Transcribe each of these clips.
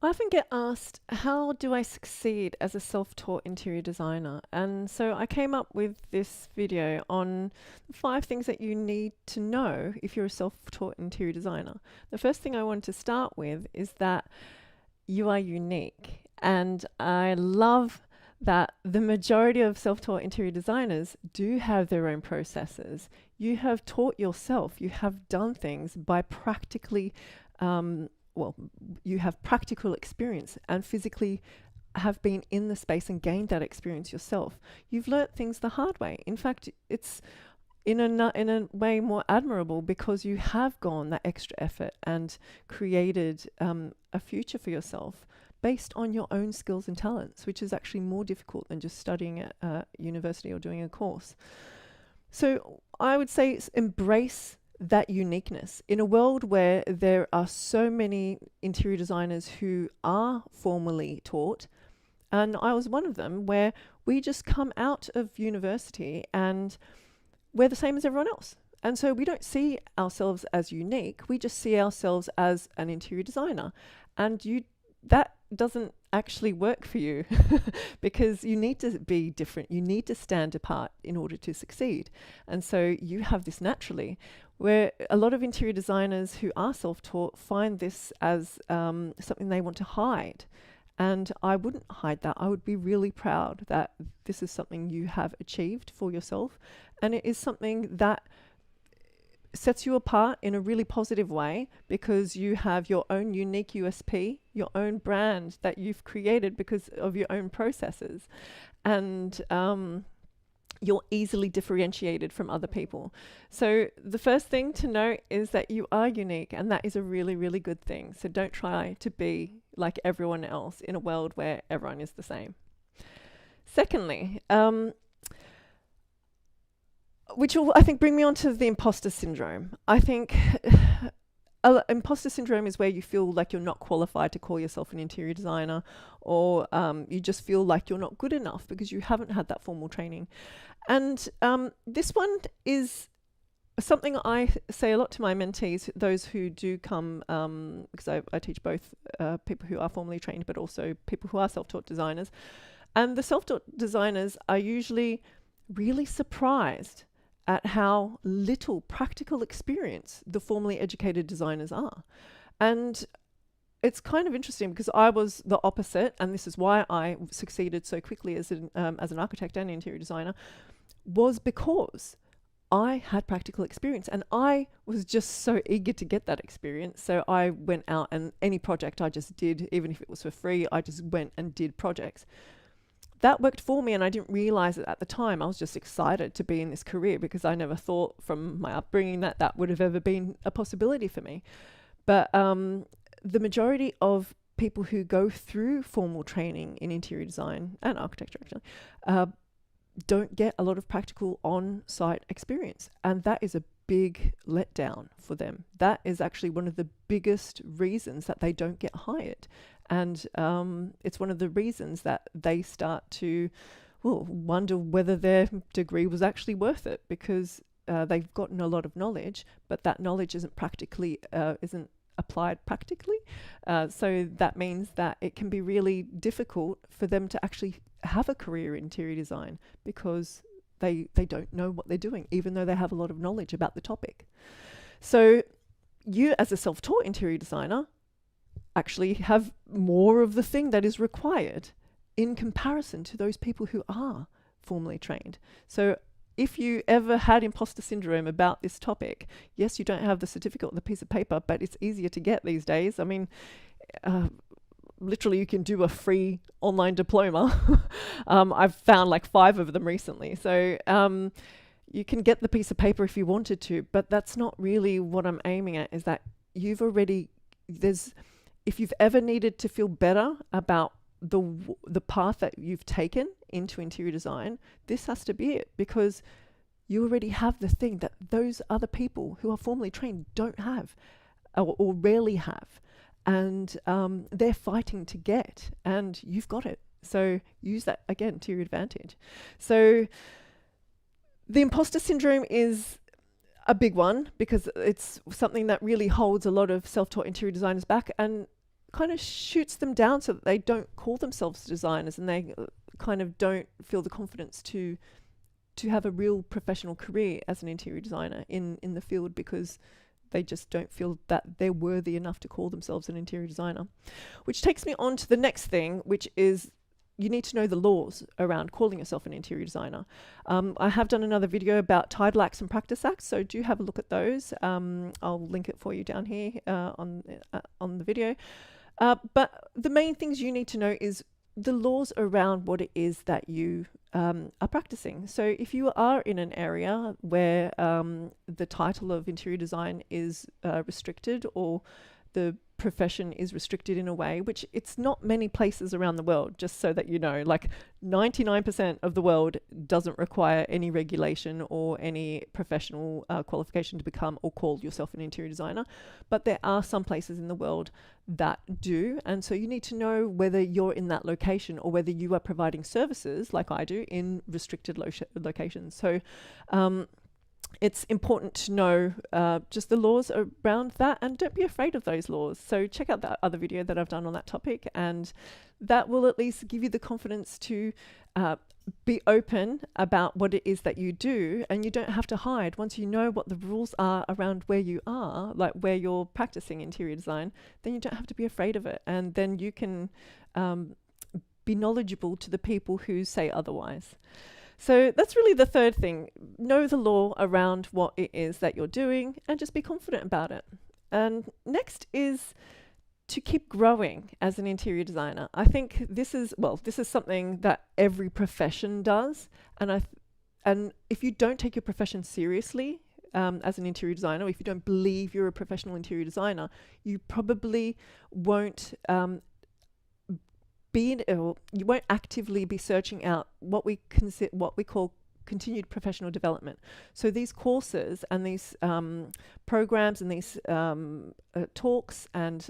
I often get asked, how do I succeed as a self-taught interior designer? And so I came up with this video on 5 things that you need to know if you're a self-taught interior designer. The first thing I want to start with is that you are unique. And I love that the majority of self-taught interior designers do have their own processes. You have taught yourself, you have done things by practically well, you have practical experience and physically have been in the space and gained that experience yourself. You've learnt things the hard way. In fact, it's in a way more admirable because you have gone that extra effort and created a future for yourself based on your own skills and talents, which is actually more difficult than just studying at university or doing a course. So I would say embrace that uniqueness in a world where there are so many interior designers who are formally taught. And I was one of them, where we just come out of university and we're the same as everyone else. And so we don't see ourselves as unique. We just see ourselves as an interior designer. And that doesn't actually work for you because you need to be different. You need to stand apart in order to succeed. And so you have this naturally, where a lot of interior designers who are self-taught find this as something they want to hide. And I wouldn't hide that. I would be really proud that this is something you have achieved for yourself. And it is something that sets you apart in a really positive way because you have your own unique USP, your own brand that you've created because of your own processes. And you're easily differentiated from other people. So the first thing to note is that you are unique, and that is a really, really good thing. So don't try to be like everyone else in a world where everyone is the same. Secondly, which will, I think, bring me on to the imposter syndrome. I think imposter syndrome is where you feel like you're not qualified to call yourself an interior designer, or you just feel like you're not good enough because you haven't had that formal training. And this one is something I say a lot to my mentees, those who do come, because I teach both people who are formally trained, but also people who are self-taught designers. And the self-taught designers are usually really surprised at how little practical experience the formally educated designers are. And it's kind of interesting because I was the opposite, and this is why I succeeded so quickly as an architect and interior designer, was because I had practical experience and I was just so eager to get that experience. So I went out, and any project I just did, even if it was for free, I just went and did projects. That worked for me, and I didn't realize it at the time. I was just excited to be in this career because I never thought from my upbringing that that would have ever been a possibility for me. But the majority of people who go through formal training in interior design and architecture actually don't get a lot of practical on-site experience, and that is a big letdown for them. That is actually one of the biggest reasons that they don't get hired. And it's one of the reasons that they start to wonder whether their degree was actually worth it, because they've gotten a lot of knowledge, but that knowledge isn't applied practically. So that means that it can be really difficult for them to actually have a career in interior design because they don't know what they're doing, even though they have a lot of knowledge about the topic. So you, as a self-taught interior designer, actually have more of the thing that is required in comparison to those people who are formally trained. So if you ever had imposter syndrome about this topic, yes, you don't have the certificate or the piece of paper, but it's easier to get these days. I mean, literally you can do a free online diploma. I've found like 5 of them recently. So you can get the piece of paper if you wanted to, but that's not really what I'm aiming at. Is that if you've ever needed to feel better about the path that you've taken into interior design, this has to be it, because you already have the thing that those other people who are formally trained don't have, or rarely have. And they're fighting to get, and you've got it. So use that again to your advantage. So the imposter syndrome is a big one because it's something that really holds a lot of self-taught interior designers back. And kind of shoots them down so that they don't call themselves designers, and they kind of don't feel the confidence to have a real professional career as an interior designer in the field, because they just don't feel that they're worthy enough to call themselves an interior designer. Which takes me on to the next thing, which is you need to know the laws around calling yourself an interior designer. I have done another video about Title Acts and Practice Acts, so do have a look at those. I'll link it for you down here on the video. But the main things you need to know is the laws around what it is that you are practicing. So if you are in an area where the title of interior design is restricted, or the profession is restricted in a way, which it's not many places around the world, just so that you know, like 99% of the world doesn't require any regulation or any professional qualification to become or call yourself an interior designer. But there are some places in the world that do. And so you need to know whether you're in that location or whether you are providing services like I do in restricted locations. So it's important to know just the laws around that, and don't be afraid of those laws. So check out that other video that I've done on that topic, and that will at least give you the confidence to be open about what it is that you do, and you don't have to hide. Once you know what the rules are around where you are, like where you're practicing interior design, then you don't have to be afraid of it, and then you can be knowledgeable to the people who say otherwise. So that's really the third thing. Know the law around what it is that you're doing, and just be confident about it. And next is to keep growing as an interior designer. I think this is something that every profession does. And if you don't take your profession seriously as an interior designer, or if you don't believe you're a professional interior designer, you probably won't you won't actively be searching out what we call continued professional development. So these courses and these programs and these talks and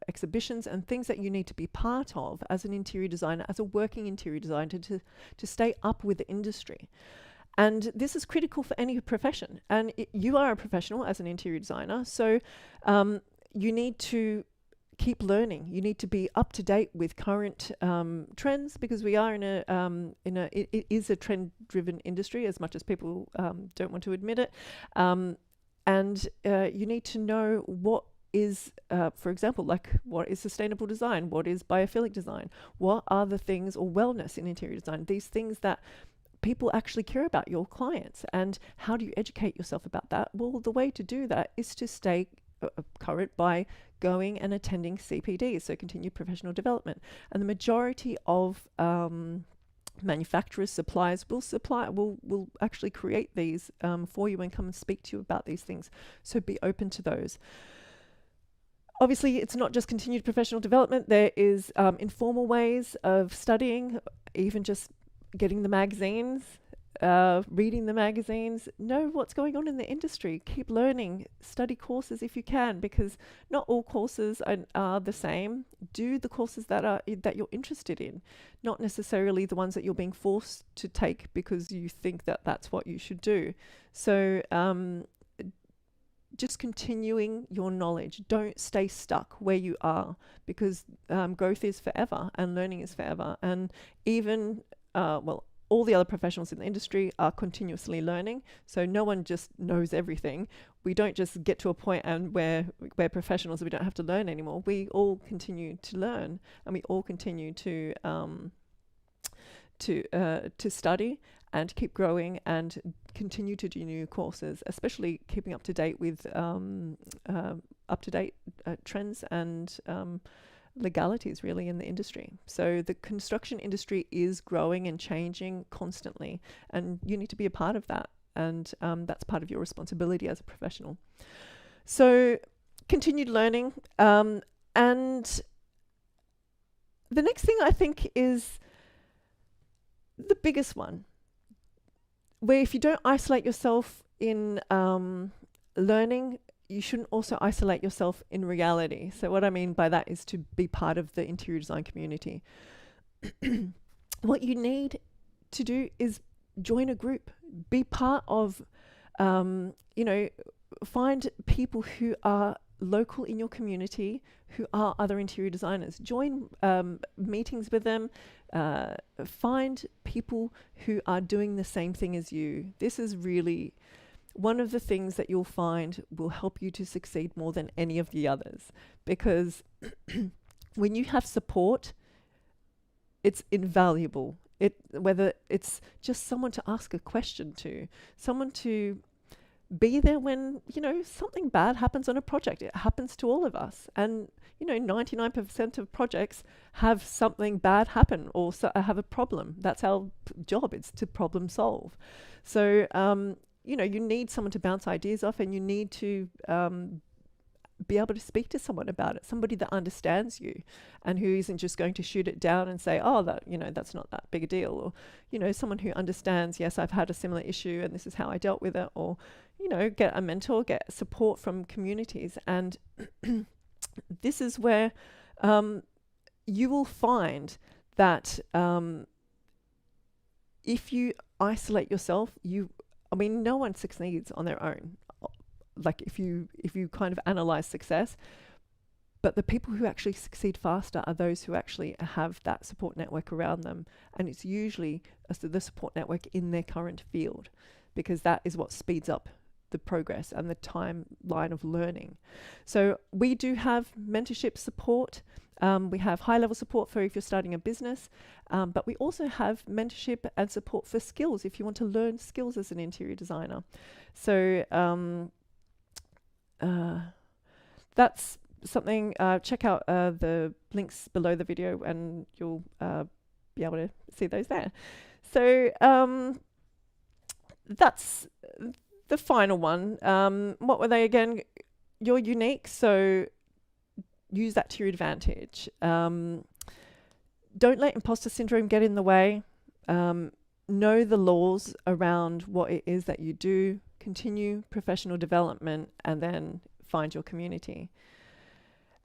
exhibitions and things that you need to be part of as an interior designer, as a working interior designer, to stay up with the industry. And this is critical for any profession. And you are a professional as an interior designer, so you need to keep learning. You need to be up to date with current trends, because we are it is a trend-driven industry, as much as people don't want to admit it. And you need to know what is, for example, like what is sustainable design, what is biophilic design, what are the things, or wellness in interior design, these things that people actually care about, your clients, and how do you educate yourself about that? Well, the way to do that is to stay current by going and attending CPDs, so continued professional development. And the majority of manufacturers, suppliers will actually create these for you and come and speak to you about these things. So be open to those. Obviously, it's not just continued professional development. There is informal ways of studying, even just getting the magazines, reading the magazines, know what's going on in the industry, keep learning, study courses if you can, because not all courses are the same. Do the courses that you're interested in, not necessarily the ones that you're being forced to take because you think that that's what you should do. So just continuing your knowledge. Don't stay stuck where you are, because growth is forever and learning is forever. And even all the other professionals in the industry are continuously learning, so no one just knows everything. We don't just get to a point and we're professionals and we don't have to learn anymore. We all continue to learn, and we all continue to study and to keep growing and continue to do new courses, especially keeping up to date with up-to-date trends and legalities really in the industry. So the construction industry is growing and changing constantly, and you need to be a part of that, and that's part of your responsibility as a professional. So continued learning, and the next thing I think is the biggest one, where if you don't isolate yourself in learning, you shouldn't also isolate yourself in reality. So what I mean by that is to be part of the interior design community. What you need to do is join a group, be part of, find people who are local in your community who are other interior designers. Join meetings with them. Find people who are doing the same thing as you. This is really one of the things that you'll find will help you to succeed more than any of the others, because when you have support, it's invaluable. Whether it's just someone to ask a question to, someone to be there when, something bad happens on a project. It happens to all of us. And, 99% of projects have something bad happen or have a problem. That's our job. It's to problem solve. So, you need someone to bounce ideas off, and you need to be able to speak to someone about it, somebody that understands you and who isn't just going to shoot it down and say, oh, that's not that big a deal. Or, someone who understands, yes, I've had a similar issue and this is how I dealt with it. Or, get a mentor, get support from communities. And this is where you will find that if you isolate yourself, no one succeeds on their own. Like if you kind of analyze success, but the people who actually succeed faster are those who actually have that support network around them. And it's usually the support network in their current field, because that is what speeds up the progress and the timeline of learning. So we do have mentorship support. We have high-level support for if you're starting a business, but we also have mentorship and support for skills if you want to learn skills as an interior designer. So that's something. Check out the links below the video and you'll be able to see those there. So that's the final one. What were they again? You're unique, so use that to your advantage. Don't let imposter syndrome get in the way. Know the laws around what it is that you do. Continue professional development, and then find your community.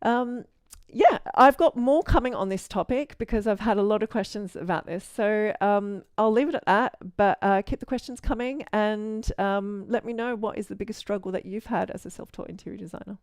I've got more coming on this topic because I've had a lot of questions about this. So I'll leave it at that, but keep the questions coming, and let me know what is the biggest struggle that you've had as a self-taught interior designer.